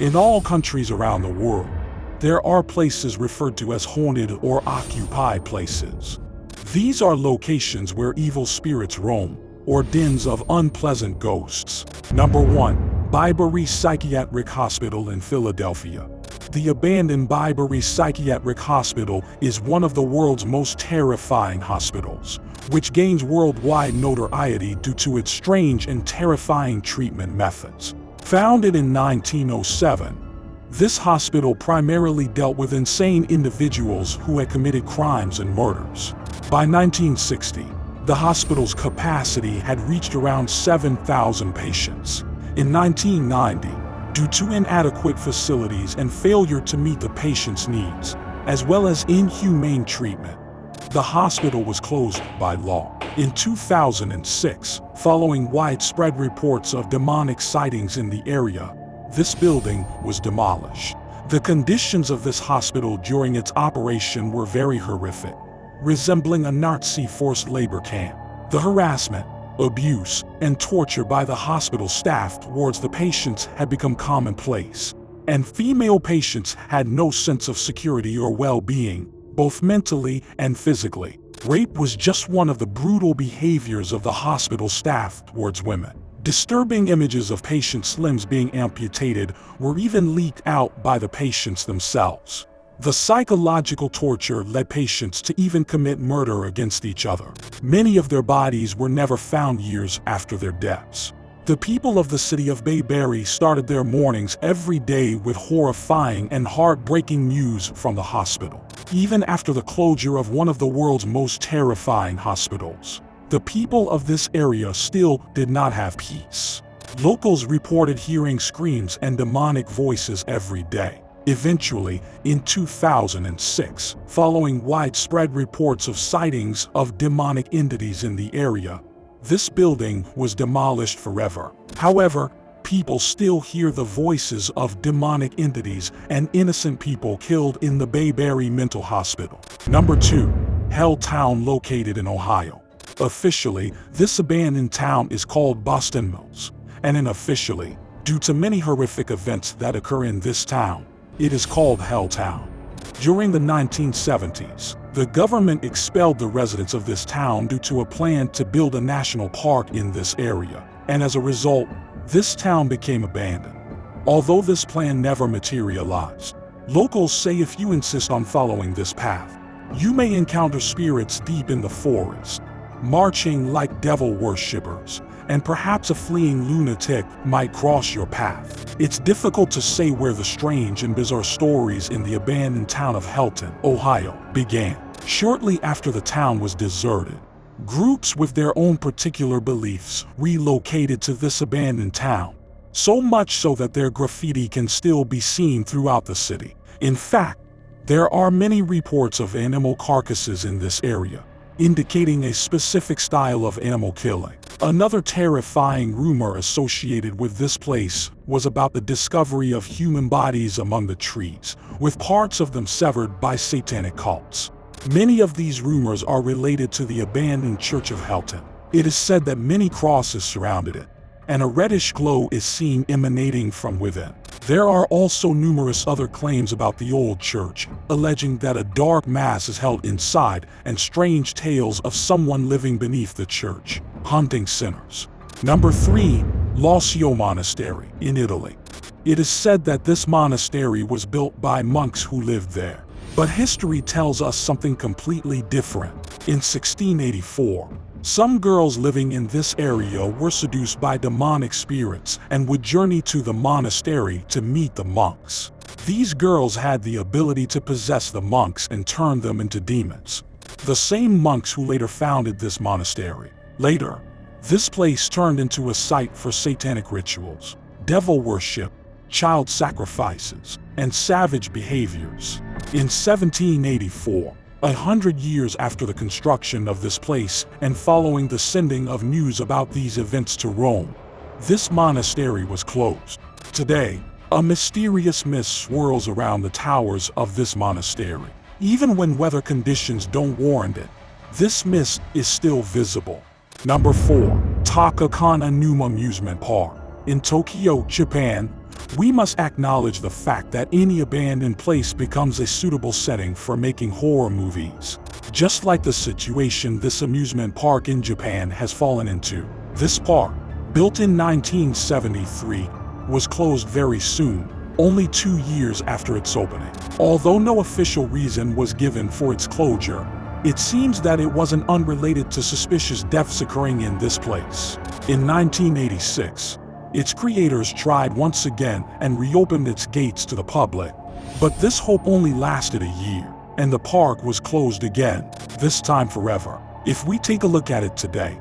In all countries around the world, there are places referred to as haunted or occupied places. These are locations where evil spirits roam, or dens of unpleasant ghosts. Number 1. Byberry Psychiatric Hospital in Philadelphia. The abandoned Byberry Psychiatric Hospital is one of the world's most terrifying hospitals, which gains worldwide notoriety due to its strange and terrifying treatment methods. Founded in 1907, this hospital primarily dealt with insane individuals who had committed crimes and murders. By 1960, the hospital's capacity had reached around 7,000 patients. In 1990, due to inadequate facilities and failure to meet the patient's needs, as well as inhumane treatment, the hospital was closed by law. In 2006, following widespread reports of demonic sightings in the area, this building was demolished. The conditions of this hospital during its operation were very horrific, resembling a Nazi forced labor camp. The harassment, abuse, and torture by the hospital staff towards the patients had become commonplace, and female patients had no sense of security or well-being, both mentally and physically. Rape was just one of the brutal behaviors of the hospital staff towards women. Disturbing images of patients' limbs being amputated were even leaked out by the patients themselves. The psychological torture led patients to even commit murder against each other. Many of their bodies were never found years after their deaths. The people of the city of Bayberry started their mornings every day with horrifying and heartbreaking news from the hospital. Even after the closure of one of the world's most terrifying hospitals, the people of this area still did not have peace. Locals reported hearing screams and demonic voices every day. Eventually, in 2006, following widespread reports of sightings of demonic entities in the area, this building was demolished forever. However, people still hear the voices of demonic entities and innocent people killed in the Bayberry Mental Hospital. Number 2. Helltown, located in Ohio. Officially, this abandoned town is called Boston Mills, and unofficially, due to many horrific events that occur in this town, it is called Helltown. During the 1970s, the government expelled the residents of this town due to a plan to build a national park in this area, and as a result, this town became abandoned. Although this plan never materialized, locals say if you insist on following this path, you may encounter spirits deep in the forest, marching like devil worshippers, and perhaps a fleeing lunatic might cross your path. It's difficult to say where the strange and bizarre stories in the abandoned town of Helltown, Ohio, began. Shortly after the town was deserted, groups with their own particular beliefs relocated to this abandoned town, so much so that their graffiti can still be seen throughout the city. In fact, there are many reports of animal carcasses in this area, indicating a specific style of animal killing. Another terrifying rumor associated with this place was about the discovery of human bodies among the trees, with parts of them severed by satanic cults. Many of these rumors are related to the abandoned Church of Helltown. It is said that many crosses surrounded it, and a reddish glow is seen emanating from within. There are also numerous other claims about the old church, alleging that a dark mass is held inside and strange tales of someone living beneath the church, hunting sinners. Number 3. L'Osio Monastery in Italy. It is said that this monastery was built by monks who lived there, but history tells us something completely different. In 1684, some girls living in this area were seduced by demonic spirits and would journey to the monastery to meet the monks. These girls had the ability to possess the monks and turn them into demons. The same monks who later founded this monastery. Later, this place turned into a site for satanic rituals, devil worship, child sacrifices, and savage behaviors. In 1784, 100 years after the construction of this place and following the sending of news about these events to Rome, this monastery was closed. Today, a mysterious mist swirls around the towers of this monastery. Even when weather conditions don't warrant it, this mist is still visible. Number 4. Takakana Numa Amusement Park in Tokyo, Japan. We must acknowledge the fact that any abandoned place becomes a suitable setting for making horror movies. Just like the situation this amusement park in Japan has fallen into. This park, built in 1973, was closed very soon, only 2 years after its opening. Although no official reason was given for its closure, it seems that it wasn't unrelated to suspicious deaths occurring in this place. In 1986, its creators tried once again and reopened its gates to the public, but this hope only lasted a year, and the park was closed again, this time forever. If we take a look at it today,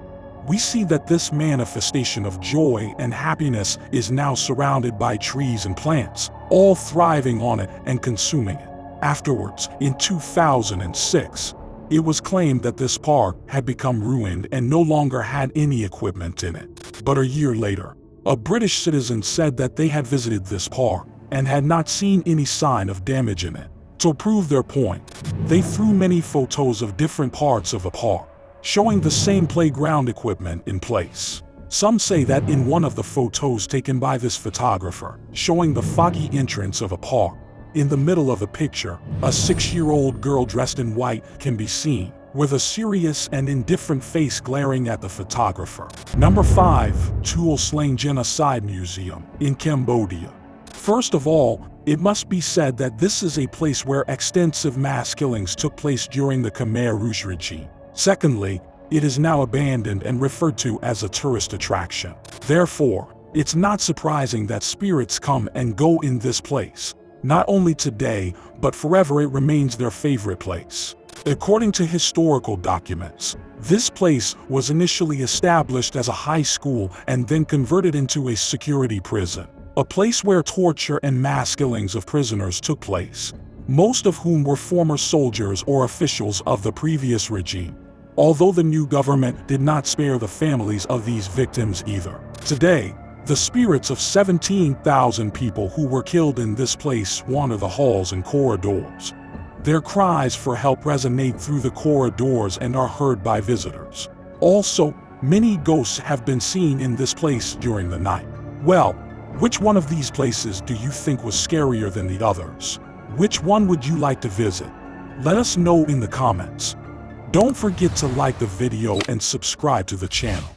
we see that this manifestation of joy and happiness is now surrounded by trees and plants, all thriving on it and consuming it. Afterwards, in 2006, it was claimed that this park had become ruined and no longer had any equipment in it. But a year later, a British citizen said that they had visited this park and had not seen any sign of damage in it. To prove their point, they threw many photos of different parts of a park, showing the same playground equipment in place. Some say that in one of the photos taken by this photographer, showing the foggy entrance of a park, in the middle of the picture, a 6-year-old girl dressed in white can be seen, with a serious and indifferent face glaring at the photographer. Number 5. Tuol Sleng Genocide Museum in Cambodia. First of all, it must be said that this is a place where extensive mass killings took place during the Khmer Rouge regime. Secondly, it is now abandoned and referred to as a tourist attraction. Therefore, it's not surprising that spirits come and go in this place. Not only today, but forever it remains their favorite place. According to historical documents, this place was initially established as a high school and then converted into a security prison, a place where torture and mass killings of prisoners took place, most of whom were former soldiers or officials of the previous regime, although the new government did not spare the families of these victims either. Today, the spirits of 17,000 people who were killed in this place wander the halls and corridors. Their cries for help resonate through the corridors and are heard by visitors. Also, many ghosts have been seen in this place during the night. Well, which one of these places do you think was scarier than the others? Which one would you like to visit? Let us know in the comments. Don't forget to like the video and subscribe to the channel.